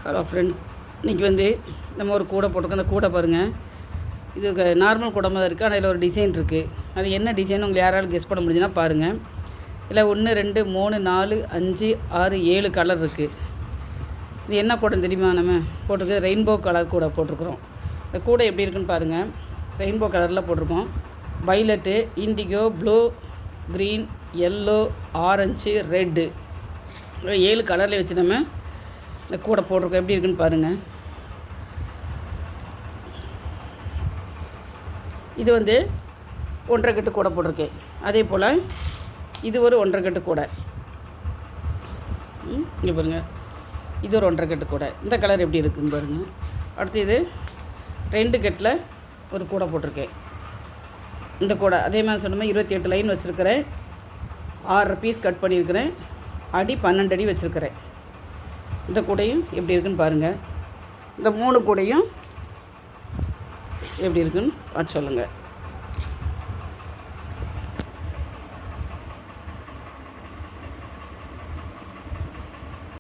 Hello friends, இன்றைக்கி நம்ம ஒரு கூடை போட்டிருக்கோம். அந்த கூடை பாருங்கள், இது நார்மல் கூடை மாதிரி இருக்குது. ஆனால் இதில் ஒரு டிசைன் இருக்குது. அது என்ன டிசைன் உங்களுக்கு யாராலும் கெஸ் பண்ண முடிஞ்சுன்னா பாருங்கள். இல்லை 1 2 3 4 5 6 7 கலர் இருக்குது. இது என்ன கூடைன்னு தெரியுமா? நம்ம போட்டிருக்கு ரெயின்போ கலர் கூடை போட்டிருக்குறோம். இந்த கூடை எப்படி இருக்குன்னு பாருங்கள். ரெயின்போ கலரில் போட்டிருக்கோம். Violet, indigo, blue, green, yellow, orange, red 7 கலரில் வச்சு நம்ம இந்த கூடை போட்டிருக்கோம். எப்படி இருக்குன்னு பாருங்கள். இது 1.5 கட்டு கூடை போட்டிருக்கேன். அதே போல் இது ஒரு 1.5 கட்டு கூடை. இங்கே பாருங்கள், இது ஒரு 1.5 கட்டு கூடை. இந்த கலர் எப்படி இருக்குதுன்னு பாருங்கள். அடுத்து இது 2 கட்டில் ஒரு கூடை போட்டிருக்கேன். இந்த கூடை அதே மாதிரி சொன்ன மாதிரி 28 லைன் வச்சுருக்கிறேன். 6 பீஸ் கட் பண்ணியிருக்கிறேன். அடி 12 அடி வச்சுருக்கிறேன். இந்த கூடையும் எப்படி இருக்குன்னு பாருங்கள். இந்த 3 கூடையும் எப்படி இருக்குன்னு பார்த்து சொல்லுங்கள்.